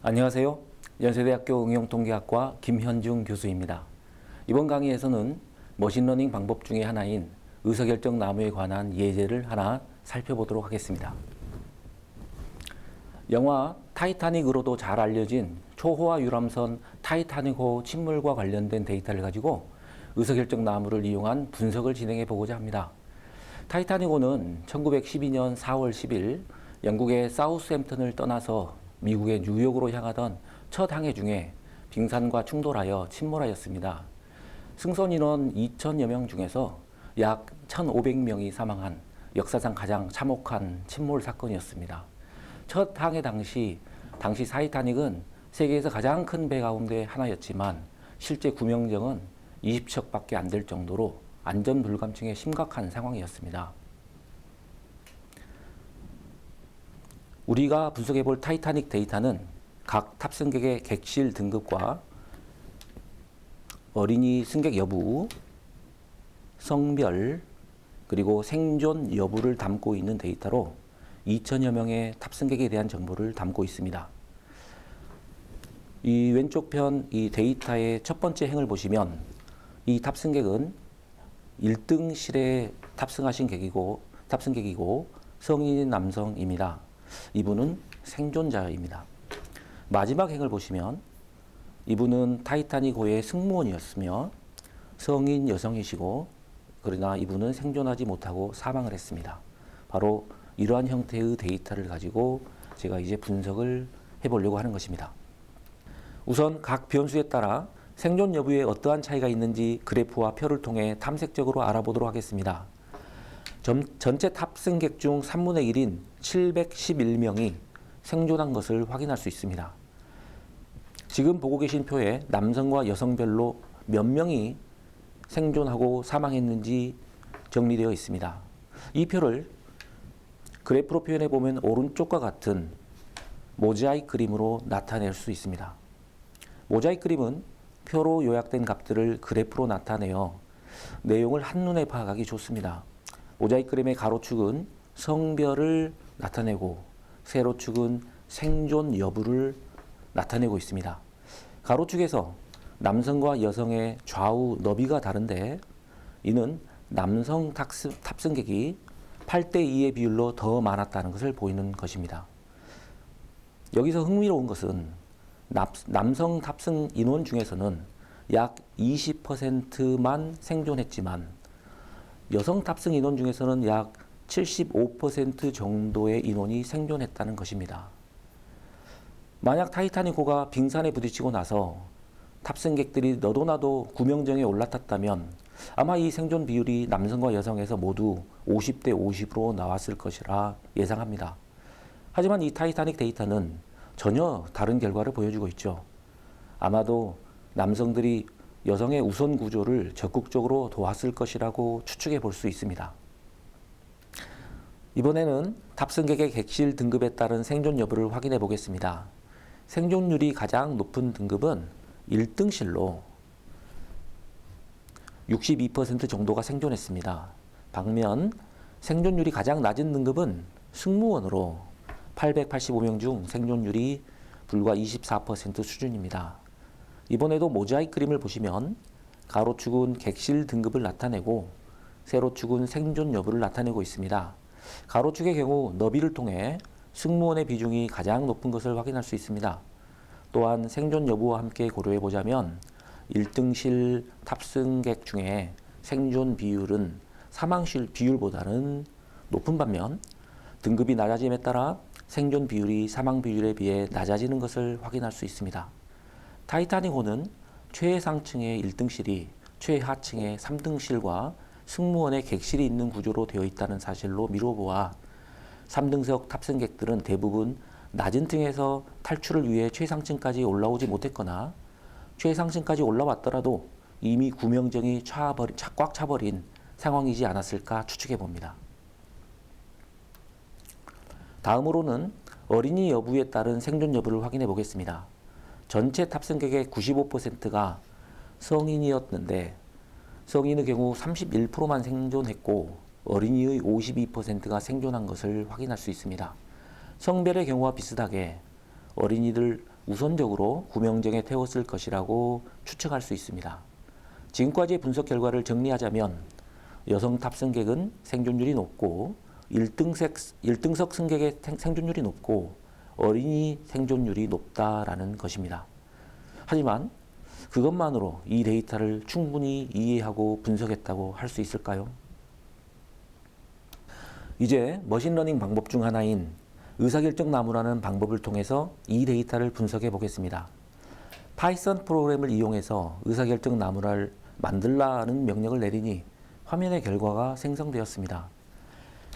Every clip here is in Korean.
안녕하세요. 연세대학교 응용통계학과 김현중 교수입니다. 이번 강의에서는 머신러닝 방법 중에 하나인 의사결정 나무에 관한 예제를 하나 살펴보도록 하겠습니다. 영화 타이타닉으로도 잘 알려진 초호화 유람선 타이타닉호 침몰과 관련된 데이터를 가지고 의사결정 나무를 이용한 분석을 진행해 보고자 합니다. 타이타닉호는 1912년 4월 10일 영국의 사우스햄튼을 떠나서 미국의 뉴욕으로 향하던 첫 항해 중에 빙산과 충돌하여 침몰하였습니다. 승선 인원 2,000여 명 중에서 약 1,500명이 사망한 역사상 가장 참혹한 침몰 사건이었습니다. 첫 항해 당시 타이타닉은 세계에서 가장 큰 배 가운데 하나였지만 실제 구명정은 20척밖에 안 될 정도로 안전 불감증에 심각한 상황이었습니다. 우리가 분석해 볼 타이타닉 데이터는 각 탑승객의 객실 등급과 어린이 승객 여부, 성별, 그리고 생존 여부를 담고 있는 데이터로 2,000여 명의 탑승객에 대한 정보를 담고 있습니다. 이 왼쪽 편 이 데이터의 첫 번째 행을 보시면 이 탑승객은 1등실에 탑승하신 탑승객이고 성인 남성입니다. 이분은 생존자입니다. 마지막 행을 보시면 이분은 타이타닉호의 승무원이었으며 성인 여성이시고 그러나 이분은 생존하지 못하고 사망을 했습니다. 바로 이러한 형태의 데이터를 가지고 제가 이제 분석을 해보려고 하는 것입니다. 우선 각 변수에 따라 생존 여부에 어떠한 차이가 있는지 그래프와 표를 통해 탐색적으로 알아보도록 하겠습니다. 전체 탑승객 중 3분의 1인 711명이 생존한 것을 확인할 수 있습니다. 지금 보고 계신 표에 남성과 여성별로 몇 명이 생존하고 사망했는지 정리되어 있습니다. 이 표를 그래프로 표현해 보면 오른쪽과 같은 모자이크 그림으로 나타낼 수 있습니다. 모자이크 그림은 표로 요약된 값들을 그래프로 나타내어 내용을 한눈에 파악하기 좋습니다. 모자이크 그림의 가로축은 성별을 나타내고 세로축은 생존 여부를 나타내고 있습니다. 가로축에서 남성과 여성의 좌우 너비가 다른데 이는 남성 탑승객이 8대2의 비율로 더 많았다는 것을 보이는 것입니다. 여기서 흥미로운 것은 남성 탑승 인원 중에서는 약 20%만 생존했지만 여성 탑승 인원 중에서는 약 75% 정도의 인원이 생존했다는 것입니다. 만약 타이타닉호가 빙산에 부딪히고 나서 탑승객들이 너도 나도 구명정에 올라탔다면 아마 이 생존 비율이 남성과 여성에서 모두 50대 50으로 나왔을 것이라 예상합니다. 하지만 이 타이타닉 데이터는 전혀 다른 결과를 보여주고 있죠. 아마도 남성들이 여성의 우선 구조를 적극적으로 도왔을 것이라고 추측해 볼 수 있습니다. 이번에는 탑승객의 객실 등급에 따른 생존 여부를 확인해 보겠습니다. 생존율이 가장 높은 등급은 1등실로 62% 정도가 생존했습니다. 반면 생존율이 가장 낮은 등급은 승무원으로 885명 중 생존율이 불과 24% 수준입니다. 이번에도 모자이크 그림을 보시면 가로축은 객실 등급을 나타내고 세로축은 생존 여부를 나타내고 있습니다. 가로축의 경우 너비를 통해 승무원의 비중이 가장 높은 것을 확인할 수 있습니다. 또한 생존 여부와 함께 고려해 보자면 1등실 탑승객 중에 생존 비율은 사망실 비율보다는 높은 반면 등급이 낮아짐에 따라 생존 비율이 사망 비율에 비해 낮아지는 것을 확인할 수 있습니다. 타이타닉호는 최상층의 1등실이 최하층의 3등실과 승무원의 객실이 있는 구조로 되어 있다는 사실로 미뤄보아 3등석 탑승객들은 대부분 낮은 층에서 탈출을 위해 최상층까지 올라오지 못했거나 최상층까지 올라왔더라도 이미 구명정이 꽉 차버린 상황이지 않았을까 추측해 봅니다. 다음으로는 어린이 여부에 따른 생존 여부를 확인해 보겠습니다. 전체 탑승객의 95%가 성인이었는데 성인의 경우 31%만 생존했고 어린이의 52%가 생존한 것을 확인할 수 있습니다. 성별의 경우와 비슷하게 어린이들 우선적으로 구명정에 태웠을 것이라고 추측할 수 있습니다. 지금까지의 분석 결과를 정리하자면 여성 탑승객은 생존율이 높고 1등석 승객의 생존율이 높고 어린이 생존율이 높다라는 것입니다. 하지만 그것만으로 이 데이터를 충분히 이해하고 분석했다고 할 수 있을까요? 이제 머신러닝 방법 중 하나인 의사결정 나무라는 방법을 통해서 이 데이터를 분석해 보겠습니다. 파이썬 프로그램을 이용해서 의사결정 나무를 만들라는 명령을 내리니 화면의 결과가 생성되었습니다.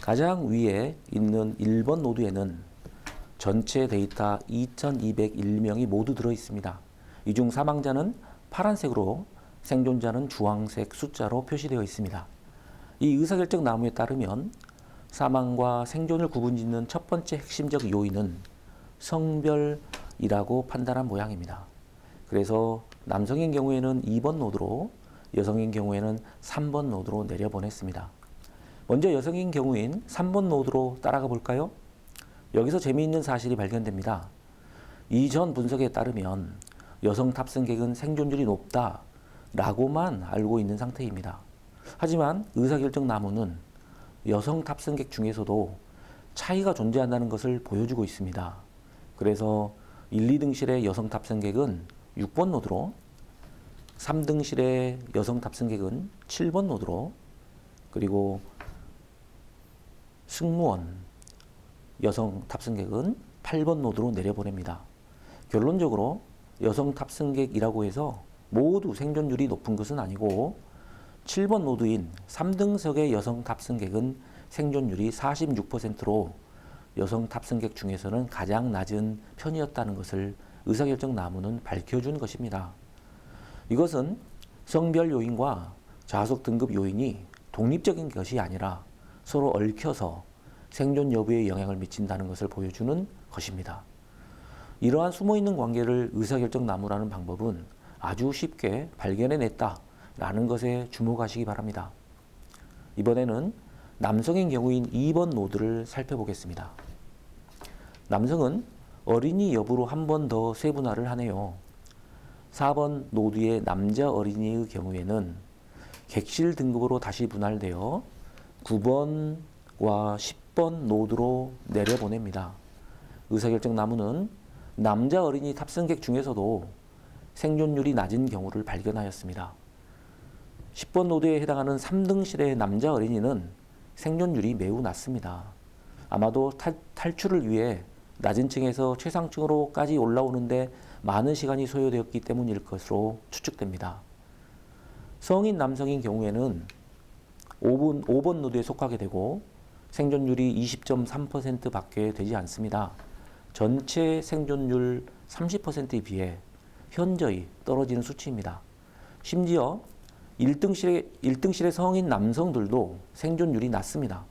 가장 위에 있는 1번 노드에는 전체 데이터 2201명이 모두 들어 있습니다. 이 중 사망자는 파란색으로 생존자는 주황색 숫자로 표시되어 있습니다. 이 의사결정 나무에 따르면 사망과 생존을 구분짓는 첫 번째 핵심적 요인은 성별이라고 판단한 모양입니다. 그래서 남성인 경우에는 2번 노드로, 여성인 경우에는 3번 노드로 내려보냈습니다. 먼저 여성인 경우인 3번 노드로 따라가 볼까요? 여기서 재미있는 사실이 발견됩니다. 이전 분석에 따르면 여성 탑승객은 생존율이 높다라고만 알고 있는 상태입니다. 하지만 의사결정 나무는 여성 탑승객 중에서도 차이가 존재한다는 것을 보여주고 있습니다. 그래서 1, 2등실의 여성 탑승객은 6번 노드로, 3등실의 여성 탑승객은 7번 노드로, 그리고 승무원 여성 탑승객은 8번 노드로 내려보냅니다. 결론적으로 여성 탑승객이라고 해서 모두 생존율이 높은 것은 아니고 7번 노드인 3등석의 여성 탑승객은 생존율이 46%로 여성 탑승객 중에서는 가장 낮은 편이었다는 것을 의사결정 나무는 밝혀준 것입니다. 이것은 성별 요인과 좌석 등급 요인이 독립적인 것이 아니라 서로 얽혀서 생존 여부에 영향을 미친다는 것을 보여주는 것입니다. 이러한 숨어있는 관계를 의사결정 나무라는 방법은 아주 쉽게 발견해냈다라는 것에 주목하시기 바랍니다. 이번에는 남성인 경우인 2번 노드를 살펴보겠습니다. 남성은 어린이 여부로 한 번 더 세분화를 하네요. 4번 노드의 남자 어린이의 경우에는 객실 등급으로 다시 분할되어 9번과 10번 노드로 내려보냅니다. 의사결정 나무는 남자 어린이 탑승객 중에서도 생존율이 낮은 경우를 발견하였습니다. 10번 노드에 해당하는 3등실의 남자 어린이는 생존율이 매우 낮습니다. 아마도 탈출을 위해 낮은 층에서 최상층으로까지 올라오는데 많은 시간이 소요되었기 때문일 것으로 추측됩니다. 성인 남성인 경우에는 5번 노드에 속하게 되고 생존율이 20.3% 밖에 되지 않습니다. 전체 생존율 30%에 비해 현저히 떨어지는 수치입니다. 심지어 1등실의 성인 남성들도 생존율이 낮습니다.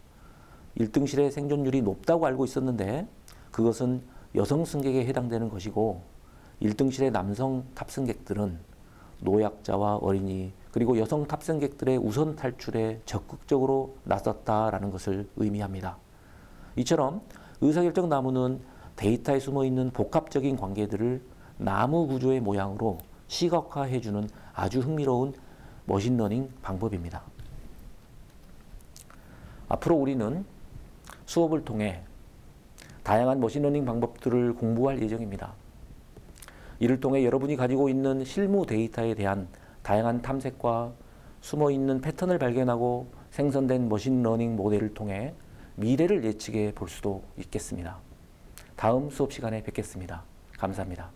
1등실의 생존율이 높다고 알고 있었는데 그것은 여성 승객에 해당되는 것이고 1등실의 남성 탑승객들은 노약자와 어린이 그리고 여성 탑승객들의 우선 탈출에 적극적으로 나섰다라는 것을 의미합니다. 이처럼 의사결정 나무는 데이터에 숨어있는 복합적인 관계들을 나무 구조의 모양으로 시각화해주는 아주 흥미로운 머신러닝 방법입니다. 앞으로 우리는 수업을 통해 다양한 머신러닝 방법들을 공부할 예정입니다. 이를 통해 여러분이 가지고 있는 실무 데이터에 대한 다양한 탐색과 숨어있는 패턴을 발견하고 생성된 머신러닝 모델을 통해 미래를 예측해 볼 수도 있겠습니다. 다음 수업 시간에 뵙겠습니다. 감사합니다.